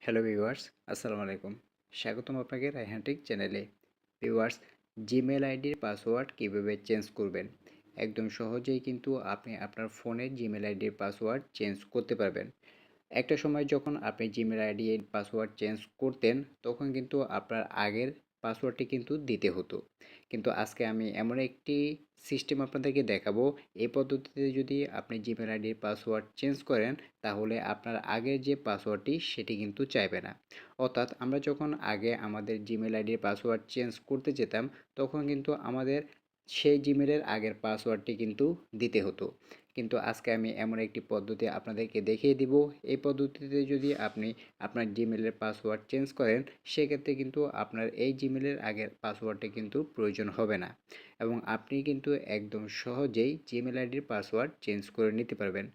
Hello viewers, আসসালামু আলাইকুম। স্বাগতম আপনাকে রায়হান টেক চ্যানেলে। ভিউয়ার্স, জিমেল আইডির পাসওয়ার্ড কীভাবে চেঞ্জ করবেন? একদম সহজেই কিন্তু আপনি আপনার ফোনে জিমেল আইডির পাসওয়ার্ড চেঞ্জ করতে পারবেন। একটা সময় যখন আপনি জিমেল আইডি এর পাসওয়ার্ড চেঞ্জ করতেন, তখন কিন্তু আপনার আগের পাসওয়ার্ডটি কিন্তু দিতে হতো। কিন্তু আজকে আমি এমন একটি সিস্টেম আপনাদেরকে দেখাবো, এই পদ্ধতিতে যদি আপনি জিমেল আইডির পাসওয়ার্ড চেঞ্জ করেন, তাহলে আপনার আগের যে পাসওয়ার্ডটি সেটি কিন্তু চাইবে না। অর্থাৎ আমরা যখন আগে আমাদের জিমেল আইডির পাসওয়ার্ড চেঞ্জ করতে যেতাম, তখন কিন্তু আমাদের সেই জিমেলের আগের পাসওয়ার্ডটি কিন্তু দিতে হতো। কিন্তু আজকে আমি এমন একটি পদ্ধতি আপনাদেরকে দেখিয়ে দিব। এই পদ্ধতিতে যদি আপনি আপনার জিমেলের পাসওয়ার্ড চেঞ্জ করেন, সেক্ষেত্রে কিন্তু আপনার এই জিমেলের আগের পাসওয়ার্ডটি কিন্তু প্রয়োজন হবে না, এবং আপনি কিন্তু একদম সহজেই জিমেল আইডির পাসওয়ার্ড চেঞ্জ করে নিতে পারবেন।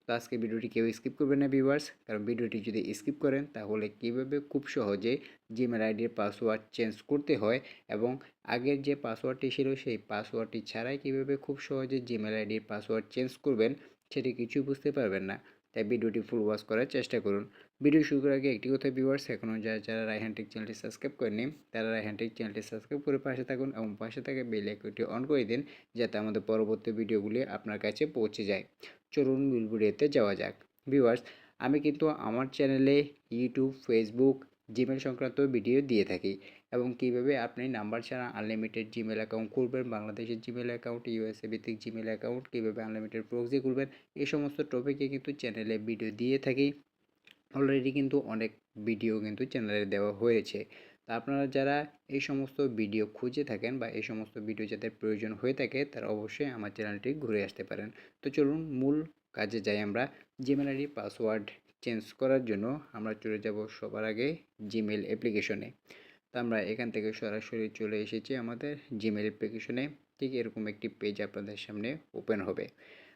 তো আজকে ভিডিওটি কেউ স্কিপ করবেন না ভিউয়ার্স, কারণ ভিডিওটি যদি স্কিপ করেন তাহলে কীভাবে খুব সহজে জিমেল আইডির পাসওয়ার্ড চেঞ্জ করতে হয় এবং আগের যে পাসওয়ার্ডটি ছিল সেই পাসওয়ার্ডটি ছাড়াই কীভাবে খুব সহজে জিমেল আইডির পাসওয়ার্ড চেঞ্জ করবেন সেটি কিছুই বুঝতে পারবেন না। তাই ভিডিওটি ফুল ওয়াচ করার চেষ্টা করুন। ভিডিও শুরু করার আগে একটি কথা ভিউয়ার্স, এখনও যারা রায়হান টেক চ্যানেলটি সাবস্ক্রাইব করেনি তারা রায়হান টেক চ্যানেলটি সাবস্ক্রাইব করে পাশে থাকুন এবং পাশে থাকা বেল আইকনটি অন করে দিন, যাতে আমাদের পরবর্তী ভিডিওগুলি আপনার কাছে পৌঁছে যায়। চলুন মূল ভিডিওতে যাওয়া যাক। ভিউয়ার্স, আমি কিন্তু আমার চ্যানেলে ইউটিউব, ফেসবুক, জিমেল সংক্রান্ত ভিডিও দিয়ে থাকি, এবং কীভাবে আপনি নাম্বার ছাড়া আনলিমিটেড জিমেল অ্যাকাউন্ট খুলবেন, বাংলাদেশের জিমেল অ্যাকাউন্ট, ইউএসএ ভিত্তিক জিমেল অ্যাকাউন্ট কীভাবে আনলিমিটেড প্রক্সি খুলবেন, এই সমস্ত টপিকে কিন্তু চ্যানেলে ভিডিও দিয়ে থাকি। অলরেডি কিন্তু অনেক ভিডিও কিন্তু চ্যানেলে দেওয়া হয়েছে। তা আপনারা যারা এই সমস্ত ভিডিও খুঁজে থাকেন বা এই সমস্ত ভিডিও যাদের প্রয়োজন হয়ে থাকে, তারা অবশ্যই আমার চ্যানেলটি ঘুরে আসতে পারেন। তো চলুন মূল কাজে যাই আমরা। জিমেল আইডি পাসওয়ার্ড চেঞ্জ করার জন্য আমরা চলে যাব সবার আগে জিমেল অ্যাপ্লিকেশনে। তো আমরা এখান থেকে সরাসরি চলে এসেছি আমাদের জিমেল অ্যাপ্লিকেশনে। ঠিক এরকম একটি পেজ আপনাদের সামনে ওপেন হবে।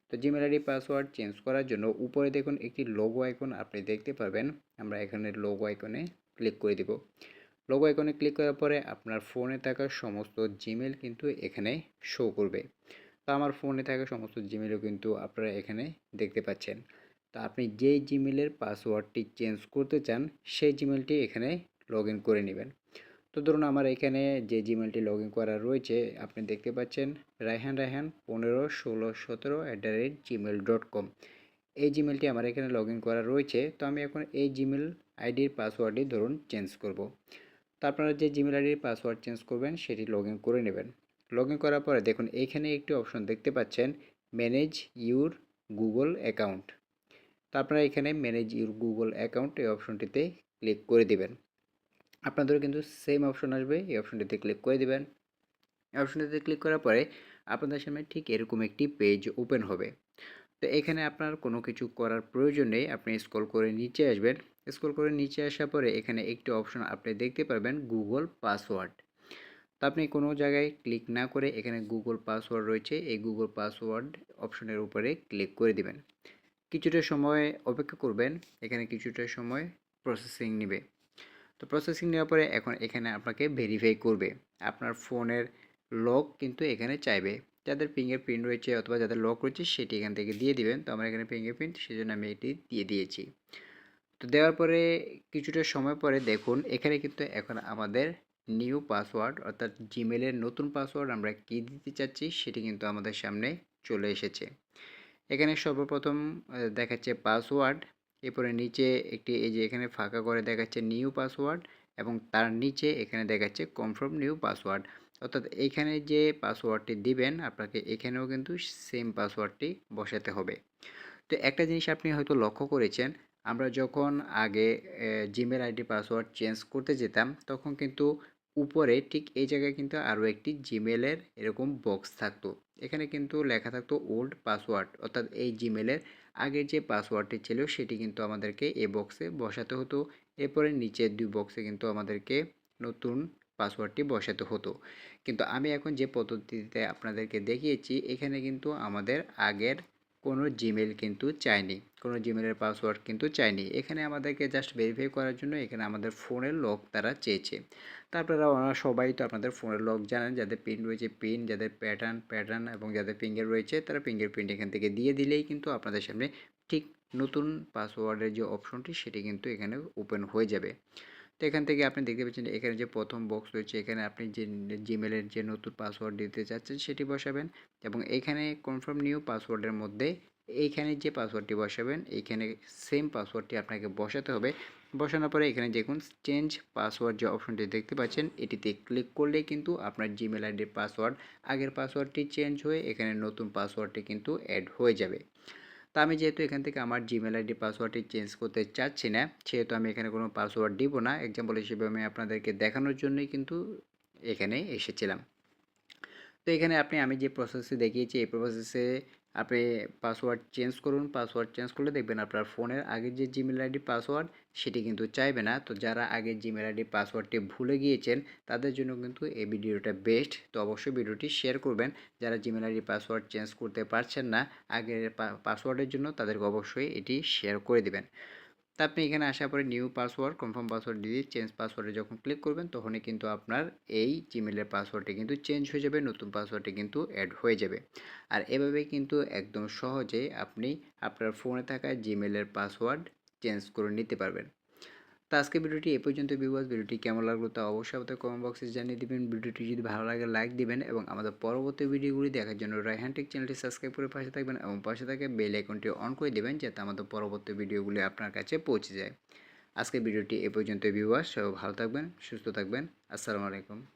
তো জিমেল আইডি পাসওয়ার্ড চেঞ্জ করার জন্য উপরে দেখুন একটি লোগো আইকন আপনি দেখতে পাবেন। আমরা এখানে লোগো আইকনে ক্লিক করে দেব। লোগো আইকনে ক্লিক করার পরে আপনার ফোনে থাকা সমস্ত জিমেল কিন্তু এখানে শো করবে। তো আমার ফোনে থাকা সমস্ত জিমেলও কিন্তু আপনারা এখানে দেখতে পাচ্ছেন। তো আপনি যেই জিমেলের পাসওয়ার্ডটি চেঞ্জ করতে চান, সেই জিমেলটি এখানে লগ ইন করে নেবেন। তো ধরুন আমার এখানে যে জিমেলটি লগ ইন করা রয়েছে আপনি দেখতে পাচ্ছেন, rayhan15 1617@gmail.com। এই জিমেলটি আমার এখানে লগ ইন করা রয়েছে। তো আমি এখন এই জিমেল আইডির পাসওয়ার্ডটি ধরুন চেঞ্জ করব। তো আপনারা যে জিমেল আইডির পাসওয়ার্ড চেঞ্জ করবেন সেটি লগ ইন করে নেবেন। লগ ইন করার পরে দেখুন এইখানে একটি অপশন দেখতে পাচ্ছেন, ম্যানেজ ইউর গুগল অ্যাকাউন্ট। তো আপনারা এখানে ম্যানেজ ইউর গুগল অ্যাকাউন্ট এই অপশনটিতে ক্লিক করে দিবেন। আপনাদেরও কিন্তু সেম অপশন আসবে, এই অপশনটিতে ক্লিক করে দিবেন। এই অপশনটিতে ক্লিক করার পরে আপনাদের সামনে ঠিক এরকম একটি পেজ ওপেন হবে। তো এখানে আপনার কোনো কিছু করার প্রয়োজন নেই, আপনি স্ক্রল করে নিচে আসবেন। স্ক্রল করে নিচে আসার পরে এখানে একটি অপশন আপনি দেখতে পারবেন, গুগল পাসওয়ার্ড। তো আপনি কোনো জায়গায় ক্লিক না করে এখানে গুগল পাসওয়ার্ড রয়েছে, এই গুগল পাসওয়ার্ড অপশনের উপরে ক্লিক করে দিবেন। কিছুটা সময় অপেক্ষা করবেন, এখানে কিছুটা সময় প্রসেসিং নেবে। তো প্রসেসিং নেওয়ার পরে এখন এখানে আপনাকে ভেরিফাই করবে। আপনার ফোনের লক কিন্তু এখানে চাইবে। যাদের ফিঙ্গারপ্রিন্ট রয়েছে অথবা যাদের লক রয়েছে সেটি এখান থেকে দিয়ে দিবেন। তো আমার এখানে ফিঙ্গারপ্রিন্ট, সেজন্য আমি এটি দিয়ে দিয়েছি। তো দেওয়ার পরে কিছুটা সময় পরে দেখুন এখানে কিন্তু এখন আমাদের নিউ পাসওয়ার্ড, অর্থাৎ জিমেলের নতুন পাসওয়ার্ড আমরা কী দিতে চাচ্ছি সেটি কিন্তু আমাদের সামনে চলে এসেছে। এখানে সর্বপ্রথম দেখাচ্ছে পাসওয়ার্ড, এরপরে নিচে একটি এই যে এখানে ফাঁকা করে দেখাচ্ছে নিউ পাসওয়ার্ড, এবং তার নিচে এখানে দেখাচ্ছে কনফার্ম নিউ পাসওয়ার্ড। অর্থাৎ এইখানে যে পাসওয়ার্ডটি দিবেন আপনাকে এখানেও কিন্তু সেম পাসওয়ার্ডটি বসাতে হবে। তো একটা জিনিস আপনি হয়তো লক্ষ্য করেছেন, আমরা যখন আগে জিমেল আইডি পাসওয়ার্ড চেঞ্জ করতে যেতাম তখন কিন্তু উপরে ঠিক এই জায়গায় কিন্তু আরও একটি জিমেলের এরকম বক্স থাকতো। এখানে কিন্তু লেখা থাকতো ওল্ড পাসওয়ার্ড, অর্থাৎ এই জিমেলের আগের যে পাসওয়ার্ডটি ছিল সেটি কিন্তু আমাদেরকে এই বক্সে বসাতে হতো। এরপরে নিচের দুই বক্সে কিন্তু আমাদেরকে নতুন পাসওয়ার্ডটি বসাতে হতো। কিন্তু আমি এখন যে পদ্ধতিতে আপনাদেরকে দেখিয়েছি এখানে কিন্তু আমাদের আগের কোনো জিমেল কিন্তু চাইনি, কোনো জিমেলের পাসওয়ার্ড কিন্তু চাইনি। এখানে আমাদেরকে জাস্ট ভেরিফাই করার জন্য এখানে আমাদের ফোনের লক তারা চেয়েছে। তারপরে ওনারা সবাই তো আপনাদের ফোনের লক জানেন, যাদের পিন রয়েছে পিন, যাদের প্যাটার্ন এবং যাদের ফিঙ্গার রয়েছে তারা ফিঙ্গারপ্রিন্ট এখান থেকে দিয়ে দিলেই কিন্তু আপনাদের সামনে ঠিক নতুন পাসওয়ার্ডের যে অপশনটি সেটি কিন্তু এখানে ওপেন হয়ে যাবে। তো এখান থেকে আপনি দেখতে পাচ্ছেন এখানে যে প্রথম বক্স রয়েছে এখানে আপনি যে জিমেলের যে নতুন পাসওয়ার্ড দিতে চাচ্ছেন সেটি বসাবেন এবং এইখানে কনফার্ম নিউ পাসওয়ার্ডের মধ্যে এইখানে যে পাসওয়ার্ডটি বসাবেন এইখানে সেম পাসওয়ার্ডটি আপনাকে বসাতে হবে। বসানোর পরে এখানে দেখুন চেঞ্জ পাসওয়ার্ড যে অপশনটি দেখতে পাচ্ছেন এটিতে ক্লিক করলেই কিন্তু আপনার জিমেল আইডির পাসওয়ার্ড আগের পাসওয়ার্ডটি চেঞ্জ হয়ে এখানে নতুন পাসওয়ার্ডটি কিন্তু অ্যাড হয়ে যাবে। তো আমি যেহেতু এখান থেকে আমার জিমেল আইডি পাসওয়ার্ডটি চেঞ্জ করতে চাচ্ছি না সেহেতু আমি এখানে কোনো পাসওয়ার্ড দিব না। এক্সাম্পল হিসেবে আমি আপনাদেরকে দেখানোর জন্যই কিন্তু এখানে এসেছিলাম। তো এখানে আমি যে প্রসেসে দেখিয়েছি এই প্রসেসে আপনি পাসওয়ার্ড চেঞ্জ করুন। পাসওয়ার্ড চেঞ্জ করলে দেখবেন আপনার ফোনের আগের যে জিমেল আইডি পাসওয়ার্ড সেটি কিন্তু চাইবে না। তো যারা আগের জিমেল আইডি পাসওয়ার্ডটি ভুলে গিয়েছেন তাদের জন্য কিন্তু এই ভিডিওটা বেস্ট। তো অবশ্যই ভিডিওটি শেয়ার করবেন। যারা জিমেল আইডি পাসওয়ার্ড চেঞ্জ করতে পারছেন না আগের পাসওয়ার্ডের জন্য তাদেরকে অবশ্যই এটি শেয়ার করে দিবেন। তা আপনি এখানে আসার পরে নিউ পাসওয়ার্ড কনফার্ম পাসওয়ার্ড দিয়ে চেঞ্জ পাসওয়ার্ডে যখন ক্লিক করবেন তখনই কিন্তু আপনার এই জিমেলের পাসওয়ার্ডটি কিন্তু চেঞ্জ হয়ে যাবে, নতুন পাসওয়ার্ডটি কিন্তু অ্যাড হয়ে যাবে। আর এভাবেই কিন্তু একদম সহজেই আপনি আপনার ফোনে থাকা জিমেলের পাসওয়ার্ড চেঞ্জ করে নিতে পারবেন। তো আজকে ভিডিওটি এ পর্যন্ত ভিউয়ার্স। ভিডিওটি কেমন লাগলো তা অবশ্যই আমাদের কমেন্ট বক্সে জানিয়ে দিবেন। ভিডিওটি যদি ভালো লাগে লাইক দিবেন এবং আমাদের পরবর্তী ভিডিওগুলি দেখার জন্য রায়হান টেক চ্যানেলটি সাবস্ক্রাইব করে পাশে থাকবেন এবং পাশে থাকা বেল আইকনটি অন করে দেবেন যাতে আমাদের পরবর্তী ভিডিওগুলি আপনার কাছে পৌঁছে যায়। আজকের ভিডিওটি এ পর্যন্ত ভিউয়ার্স। সবাই ভালো থাকবেন, সুস্থ থাকবেন। আসসালামু আলাইকুম।